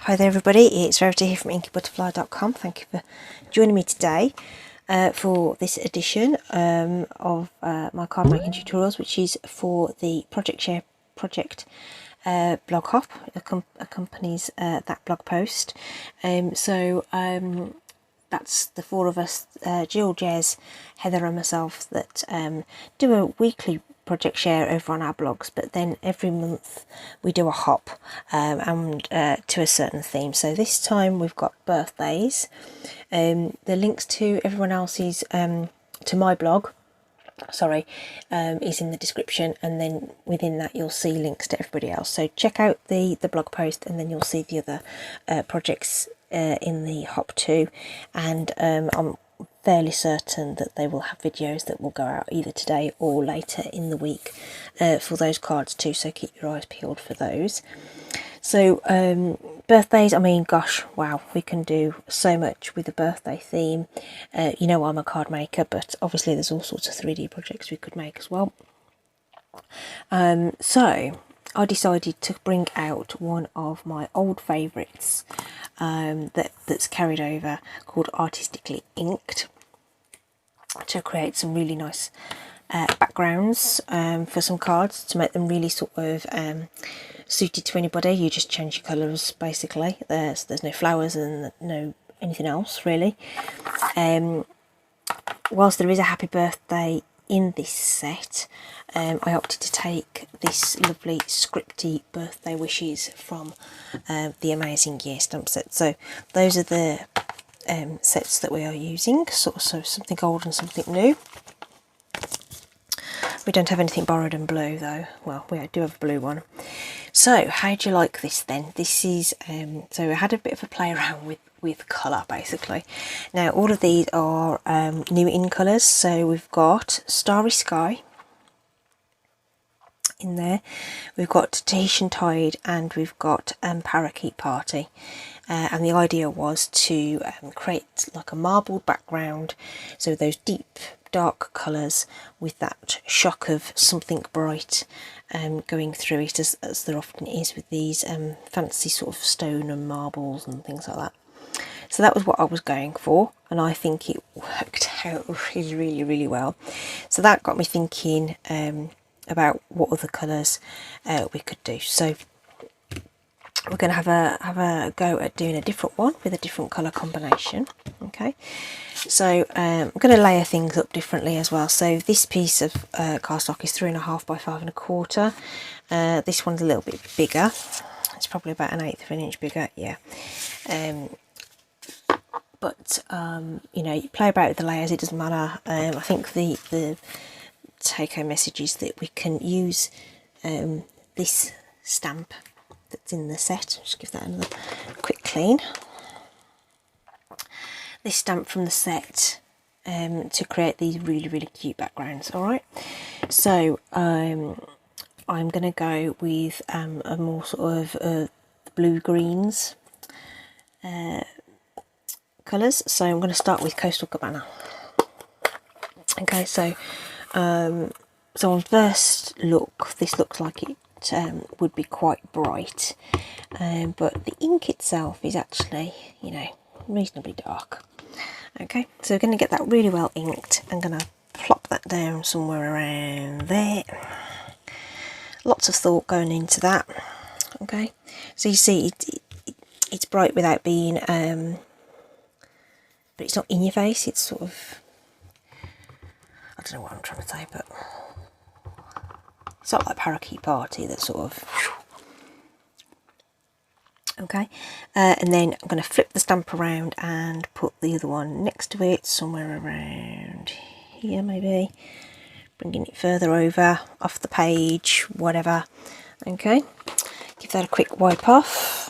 Hi there everybody, it's Rarity here from inkybutterfly.com. Thank you for joining me today for this edition of my card making tutorials, which is for the Project Share project blog hop, accompanies that blog post. That's the four of us, Jill, Jez, Heather and myself, that do a weekly project share over on our blogs, but then every month we do a hop and to a certain theme. So this time we've got birthdays. The links to everyone else's, to my blog, is in the description, and then within that you'll see links to everybody else. So check out the blog post, and then you'll see the other projects in the hop too, and I'm fairly certain that they will have videos that will go out either today or later in the week for those cards too, so keep your eyes peeled for those. So birthdays, I mean, gosh, wow, we can do so much with a birthday theme. You know, I'm a card maker, but obviously there's all sorts of 3D projects we could make as well. So I decided to bring out one of my old favourites that's carried over, called Artistically Inked, to create some really nice backgrounds for some cards, to make them really sort of suited to anybody. You just change your colours basically. There's no flowers and no anything else really. Whilst there is a happy birthday in this set, I opted to take this lovely scripty birthday wishes from the Amazing Year stamp set. So those are the sets that we are using, so something old and something new. We don't have anything borrowed and blue though. Well, we do have a blue one. So how do you like this then? This is so I had a bit of a play around with colour basically. Now all of these are new in colours. So we've got Starry Sky in there, we've got Tahitian Tide, and we've got Parakeet Party. And the idea was to create like a marbled background, so those deep dark colours with that shock of something bright going through it, as there often is with these fancy sort of stone and marbles and things like that. So that was what I was going for, and I think it worked out really well. So that got me thinking about what other colours we could do. So we're going to have a go at doing a different one with a different colour combination. Okay, so I'm going to layer things up differently as well. So this piece of cardstock is 3.5 by 5.25. This one's a little bit bigger. It's probably about 1/8 of an inch bigger. Yeah. But you know, you play about with the layers, it doesn't matter. I think the take-home message is that we can use this stamp that's in the set. Just give that another quick clean. This stamp from the set to create these really cute backgrounds. All right. So I'm going to go with a more sort of blue greens colours. So I'm going to start with Coastal Cabana. Okay, so on first look, this looks like it would be quite bright, but the ink itself is actually, you know, reasonably dark. Okay, so we're going to get that really well inked. I'm going to plop that down somewhere around there. Lots of thought going into that. Okay, so you see it's bright without being but it's not in your face, it's sort of, I don't know what I'm trying to say, but it's not like Parakeet Party, that sort of, okay. And then I'm going to flip the stamp around and put the other one next to it, somewhere around here maybe, bringing it further over, off the page, whatever. Okay, give that a quick wipe off.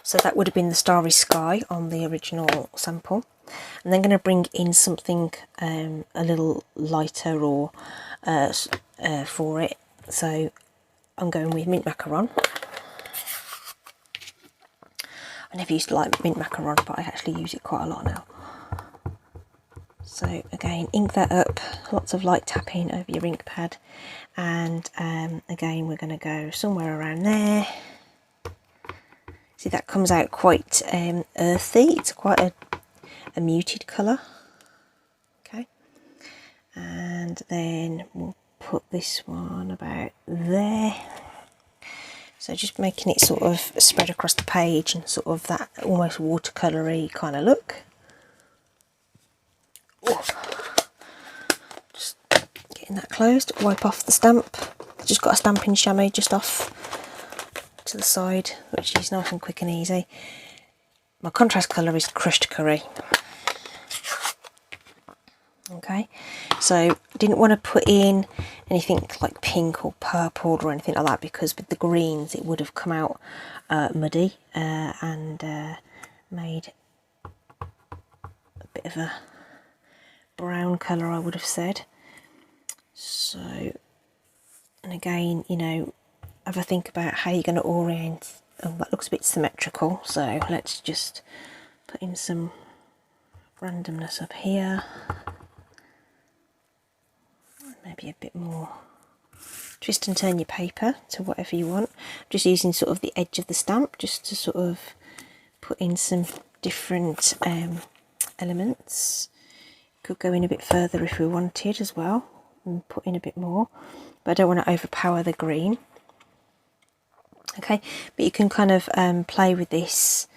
So that would have been the Starry Sky on the original sample. And then going to bring in something a little lighter or for it. So I'm going with Mint Macaron. I never used to like mint macaron, but I actually use it quite a lot now. So again, ink that up, lots of light tapping over your ink pad, and again we're going to go somewhere around there. See, that comes out quite earthy, it's quite a muted colour. Okay, and then we'll put this one about there. So just making it sort of spread across the page and sort of that almost watercolour-y kind of look. Oh. Just getting that closed, wipe off the stamp. Just got a stamping chamois just off to the side, which is nice and quick and easy. My contrast colour is crushed curry. Okay, so didn't want to put in anything like pink or purple or anything like that, because with the greens it would have come out muddy and made a bit of a brown colour, I would have said. So, and again, you know, have a think about how you're going to orient. Oh, that looks a bit symmetrical, so let's just put in some randomness up here. Maybe a bit more. Twist and turn your paper to whatever you want. I'm just using sort of the edge of the stamp just to sort of put in some different elements. Could go in a bit further if we wanted as well, and put in a bit more, but I don't want to overpower the green. Okay, but you can kind of play with this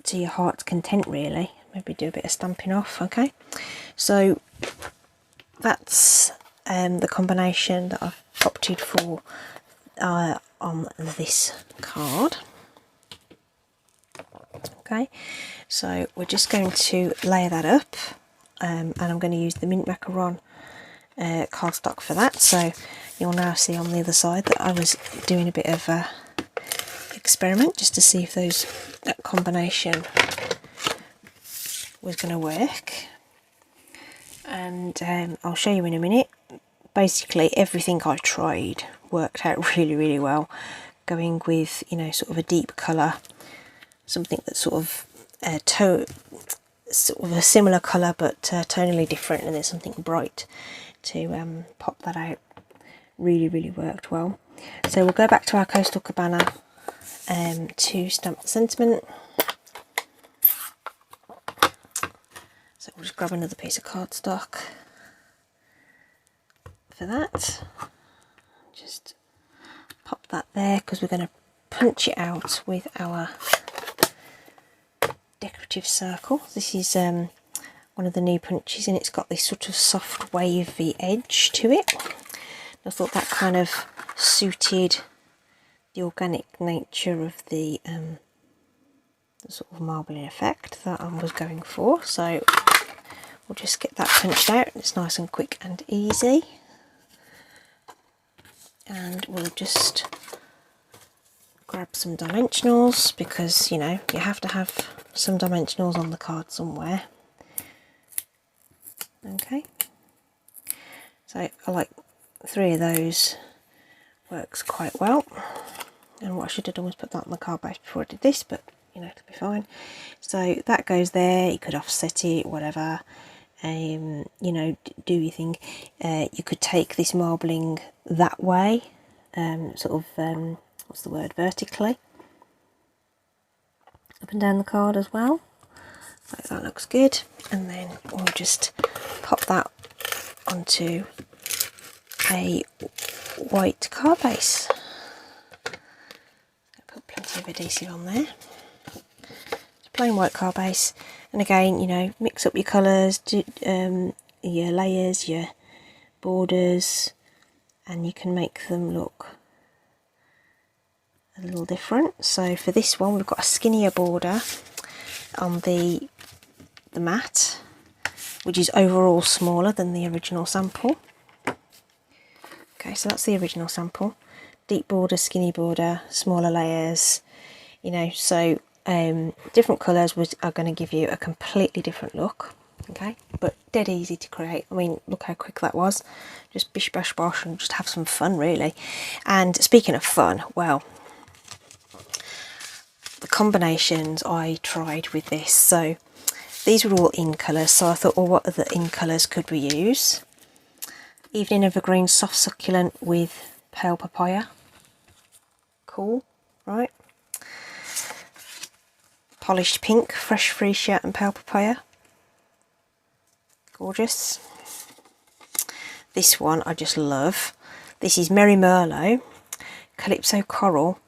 to your heart's content really. Maybe do a bit of stamping off. Okay, so that's the combination that I've opted for on this card. Okay, so we're just going to layer that up, and I'm going to use the mint macaron cardstock for that. So you'll now see on the other side that I was doing a bit of a experiment just to see if that combination was going to work. And I'll show you in a minute. Basically everything I tried worked out really well. Going with, you know, sort of a deep colour, something that's sort of sort of a similar colour but tonally different, and then something bright to pop that out. Really worked well. So we'll go back to our Coastal Cabana to stamp the sentiment. So we'll just grab another piece of cardstock for that. Just pop that there because we're going to punch it out with our decorative circle. This is one of the new punches, and it's got this sort of soft wavy edge to it. I thought that kind of suited the organic nature of the sort of marbling effect that I was going for. So we'll just get that punched out. It's nice and quick and easy. And we'll just grab some dimensionals, because, you know, you have to have some dimensionals on the card somewhere. Okay. So I like 3 of those, works quite well. And what I should have done was put that on the card base before I did this, but you know, it'll be fine. So that goes there. You could offset it, whatever. You know, do your thing. You could take this marbling that way, sort of what's the word, vertically, up and down the card as well. So that looks good. And then we'll just pop that onto a white card base. Put plenty of adhesive on there. Plain white card base, and again, you know, mix up your colours, your layers, your borders, and you can make them look a little different. So for this one, we've got a skinnier border on the mat, which is overall smaller than the original sample. Okay, so that's the original sample. Deep border, skinny border, smaller layers, you know, so different colours are going to give you a completely different look. Okay, but dead easy to create. I mean, look how quick that was. Just bish bash bosh and just have some fun really. And speaking of fun, well, the combinations I tried with this. So these were all in colours, so I thought, well, what other in colours could we use? Evening Evergreen Soft Succulent with Pale Papaya. Cool, right? Polished Pink, Fresh Freesia and Pale Papaya. Gorgeous. This one I just love. This is Merry Merlot, Calypso Coral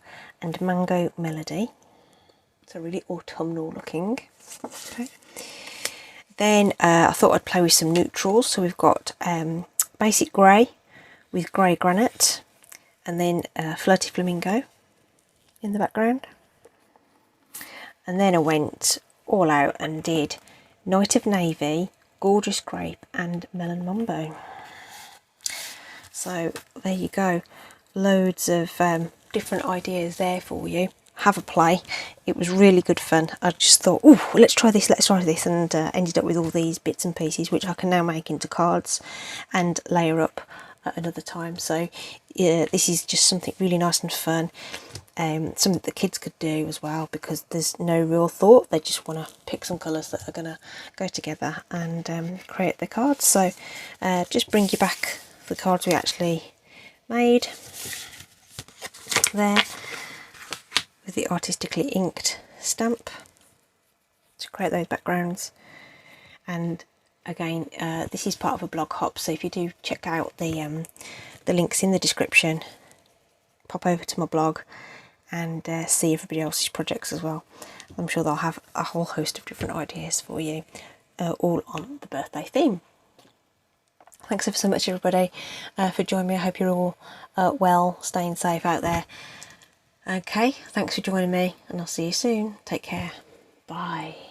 and Mango Melody. It's a really autumnal looking. Okay. Then I thought I'd play with some neutrals. So we've got Basic Grey with Grey Granite, and then Flirty Flamingo in the background. And then I went all out and did Night of Navy, Gorgeous Grape and Melon Mambo. So there you go, loads of different ideas there for you. Have a play. It was really good fun. I just thought, oh, let's try this, and ended up with all these bits and pieces which I can now make into cards and layer up at another time. So yeah, this is just something really nice and fun, something the kids could do as well, because there's no real thought. They just want to pick some colours that are going to go together and create their cards. So just bring you back the cards we actually made there, with the artistically inked stamp to create those backgrounds. And again, this is part of a blog hop, so if you do check out the links in the description, pop over to my blog and see everybody else's projects as well. I'm sure they'll have a whole host of different ideas for you, all on the birthday theme. Thanks ever so much, everybody, for joining me. I hope you're all well, staying safe out there. Okay, thanks for joining me, and I'll see you soon. Take care. Bye.